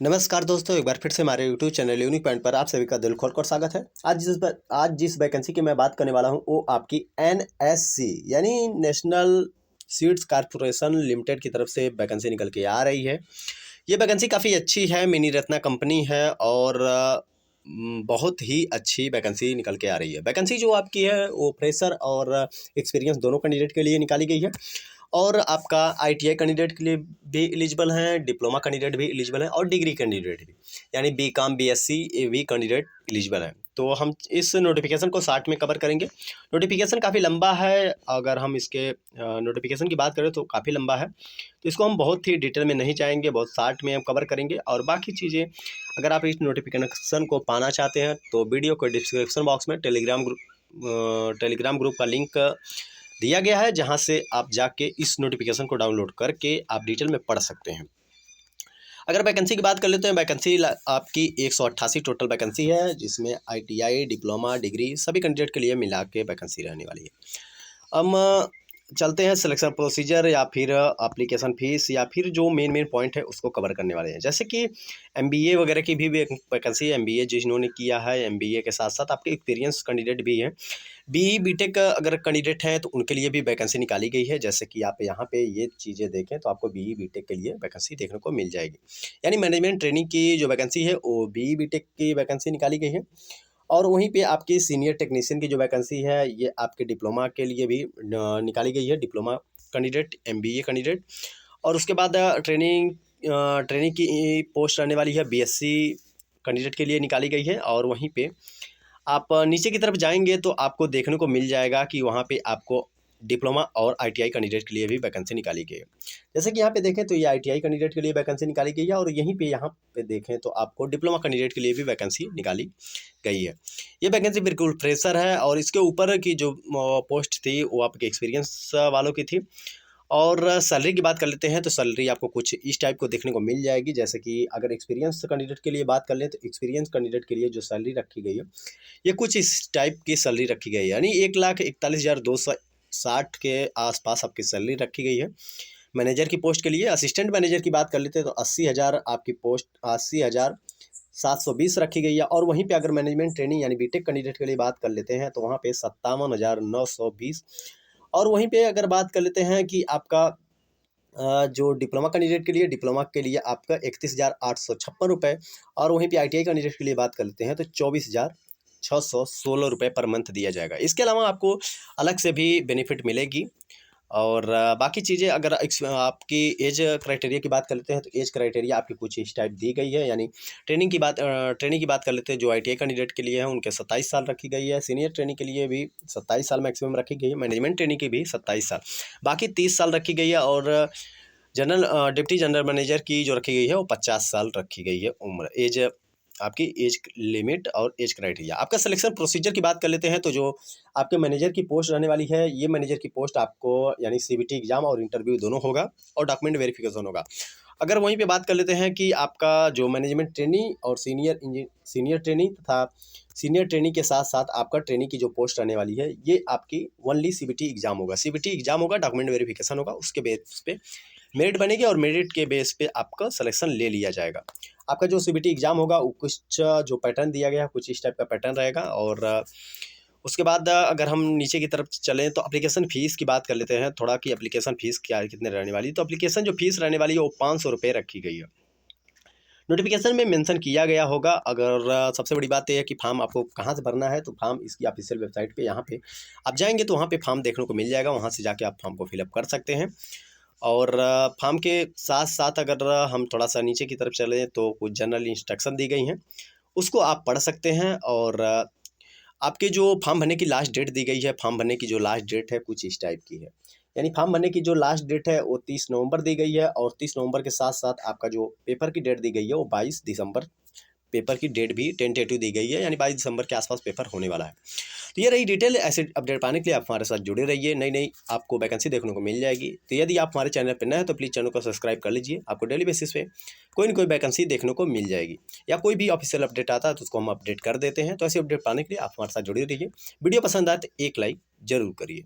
नमस्कार दोस्तों, एक बार फिर से हमारे यूट्यूब चैनल यूनिक पॉइंट पर आप सभी का दिल खोलकर स्वागत है। आज जिस वैकेंसी की मैं बात करने वाला हूं वो आपकी एनएससी यानी नेशनल सीड्स कॉर्पोरेशन लिमिटेड की तरफ से वैकेंसी निकल के आ रही है। ये वैकेंसी काफ़ी अच्छी है, मिनी रत्ना कंपनी है और बहुत ही अच्छी वैकेंसी निकल के आ रही है। वैकेंसी जो आपकी है वो फ्रेशर और एक्सपीरियंस दोनों कैंडिडेट के लिए निकाली गई है और आपका आईटीआई कैंडिडेट के लिए भी एलिजिबल हैं, डिप्लोमा कैंडिडेट भी एलिजिबल हैं और डिग्री कैंडिडेट भी यानी बीकॉम बीएससी ये भी कैंडिडेट एलिजिबल हैं। तो हम इस नोटिफिकेशन को 60 में कवर करेंगे। नोटिफिकेशन काफ़ी लंबा है, अगर हम इसके नोटिफिकेशन की बात करें तो काफ़ी लंबा है, तो इसको हम बहुत ही डिटेल में नहीं जाएंगे, बहुत 60 में हम कवर करेंगे। और बाकी चीज़ें अगर आप इस नोटिफिकेशन को पाना चाहते हैं तो वीडियो को डिस्क्रिप्शन बॉक्स में टेलीग्राम ग्रुप का लिंक दिया गया है, जहां से आप जाके इस नोटिफिकेशन को डाउनलोड करके आप डिटेल में पढ़ सकते हैं। अगर वैकेंसी की बात कर लेते हैं, वैकेंसी आपकी 188 टोटल वैकेंसी है, जिसमें आईटीआई, डिप्लोमा, डिग्री सभी कैंडिडेट के लिए मिला के वैकेंसी रहने वाली है। हम चलते हैं सिलेक्शन प्रोसीजर या फिर एप्लीकेशन फ़ीस या फिर जो मेन पॉइंट है उसको कवर करने वाले हैं। जैसे कि एमबीए वगैरह की भी वैकेंसी है। एमबीए जिन्होंने किया है, एमबीए के साथ साथ आपके एक्सपीरियंस कैंडिडेट भी हैं। बीई बीटेक अगर कैंडिडेट हैं तो उनके लिए भी वैकेंसी निकाली गई है। जैसे कि आप यहाँ पे ये चीज़ें देखें तो आपको बीई बीटेक के लिए वैकेंसी देखने को मिल जाएगी। यानी मैनेजमेंट ट्रेनिंग की जो वैकेंसी है वो बीई बीटेक की वैकेंसी निकाली गई है। और वहीं पे आपकी सीनियर टेक्नीशियन की जो वैकेंसी है ये आपके डिप्लोमा के लिए भी निकाली गई है, डिप्लोमा कैंडिडेट, एमबीए कैंडिडेट। और उसके बाद ट्रेनिंग की पोस्ट रहने वाली है बीएससी कैंडिडेट के लिए निकाली गई है। और वहीं पे आप नीचे की तरफ जाएंगे तो आपको देखने को मिल जाएगा कि वहाँ पे आपको डिप्लोमा और आईटीआई कैंडिडेट के लिए भी वैकेंसी निकाली गई है। जैसे कि यहाँ पे देखें तो ये आईटीआई कैंडिडेट के लिए वैकेंसी निकाली गई है और यहीं पे यहाँ पे देखें तो आपको डिप्लोमा कैंडिडेट के लिए भी वैकेंसी निकाली गई है। ये वैकेंसी बिल्कुल फ्रेशर है और इसके ऊपर की जो पोस्ट थी वो आपके एक्सपीरियंस वालों की थी। और सैलरी की बात कर लेते हैं तो सैलरी आपको कुछ इस टाइप को देखने को मिल जाएगी। जैसे कि अगर एक्सपीरियंस कैंडिडेट के लिए बात कर लें तो एक्सपीरियंस कैंडिडेट के लिए जो सैलरी रखी गई है ये कुछ इस टाइप की सैलरी रखी गई है, यानी 1,41,260 के आसपास आपकी सैलरी रखी गई है। मैनेजर की पोस्ट के लिए, असिस्टेंट मैनेजर की बात कर लेते हैं तो 80,000 आपकी पोस्ट 80,720 रखी गई है। और वहीं पे अगर मैनेजमेंट ट्रेनिंग यानी बीटेक कैंडिडेट के लिए बात कर लेते हैं तो वहाँ पे 57,920। और वहीं पे अगर बात कर लेते हैं कि आपका जो डिप्लोमा कैंडिडेट के लिए, डिप्लोमा के लिए आपका 31,856 रुपये। और वहीं पे आईटीआई कैंडिडेट के लिए बात कर लेते हैं तो 24,616 रुपये पर मंथ दिया जाएगा। इसके अलावा आपको अलग से भी बेनिफिट मिलेगी। और बाकी चीज़ें अगर आपकी एज क्राइटेरिया की बात कर लेते हैं तो एज क्राइटेरिया आपकी कुछ इस टाइप दी गई है। यानी ट्रेनिंग की बात कर लेते हैं, जो आईटीआई कैंडिडेट के लिए है उनके 27 साल रखी गई है। सीनियर ट्रेनिंग के लिए भी 27 साल मैक्सिमम रखी गई है। मैनेजमेंट ट्रेनिंग की भी 27 साल, बाकी 30 साल रखी गई है। और डिप्टी जनरल मैनेजर की जो रखी गई है वो 50 साल रखी गई है उम्र, एज आपकी एज लिमिट और एज क्राइटेरिया। आपका सिलेक्शन प्रोसीजर की बात कर लेते हैं तो जो आपके मैनेजर की पोस्ट रहने वाली है, ये मैनेजर की पोस्ट आपको यानी सीबीटी एग्जाम और इंटरव्यू दोनों होगा और डॉक्यूमेंट वेरिफिकेशन होगा। अगर वहीं पे बात कर लेते हैं कि आपका जो मैनेजमेंट ट्रेनिंग और सीनियर ट्रेनिंग तथा सीनियर ट्रेनिंग के साथ साथ आपका ट्रेनिंग की जो पोस्ट रहने वाली है ये आपकी ओनली सीबीटी एग्जाम होगा। सीबीटी एग्जाम होगा, डॉक्यूमेंट वेरिफिकेशन होगा, उसके बेस पे मेरिट बनेगी और मेरिट के बेस पे आपका सिलेक्शन ले लिया जाएगा। आपका जो सीबीटी एग्जाम होगा वो कुछ जो पैटर्न दिया गया है कुछ इस टाइप का पैटर्न रहेगा। और उसके बाद अगर हम नीचे की तरफ चलें तो एप्लीकेशन फ़ीस की बात कर लेते हैं थोड़ा कि एप्लीकेशन फ़ीस क्या है, कितने रहने वाली है। तो एप्लीकेशन जो फ़ीस रहने वाली है वो 500 रुपये रखी गई है। नोटिफिकेशन में मेंशन किया गया होगा। अगर सबसे बड़ी बात यह है कि फॉर्म आपको कहाँ से भरना है, तो फॉर्म इसकी ऑफिशियल वेबसाइट पे यहाँ पे आप जाएंगे तो वहाँ पे फॉर्म देखने को मिल जाएगा, वहाँ से जाके आप फॉर्म को फिलअप कर सकते हैं। और फॉर्म के साथ साथ अगर हम थोड़ा सा नीचे की तरफ चलें तो कुछ जनरल इंस्ट्रक्शन दी गई हैं, उसको आप पढ़ सकते हैं। और आपके जो फॉर्म भरने की लास्ट डेट दी गई है, फॉर्म भरने की जो लास्ट डेट है कुछ इस टाइप की है। यानी फॉर्म भरने की जो लास्ट डेट है वो 30 नवंबर दी गई है। और 30 नवंबर के साथ साथ आपका जो पेपर की डेट दी गई है वो 22 दिसंबर, पेपर की डेट भी टेंटेटिव दी गई है, यानी 22 दिसंबर के आसपास पेपर होने वाला है। तो ये रही डिटेल। ऐसे अपडेट पाने के लिए आप हमारे साथ जुड़े रहिए, नई नई आपको वैकेंसी देखने को मिल जाएगी। तो यदि आप हमारे चैनल पर नए हैं तो प्लीज़ चैनल को सब्सक्राइब कर लीजिए, आपको डेली बेसिस पे कोई ना कोई वैकेंसी देखने को मिल जाएगी, या कोई भी ऑफिशियल अपडेट आता है तो उसको हम अपडेट कर देते हैं। तो ऐसे अपडेट पाने के लिए आप हमारे साथ जुड़े रहिए। वीडियो पसंद आए तो एक लाइक ज़रूर करिए।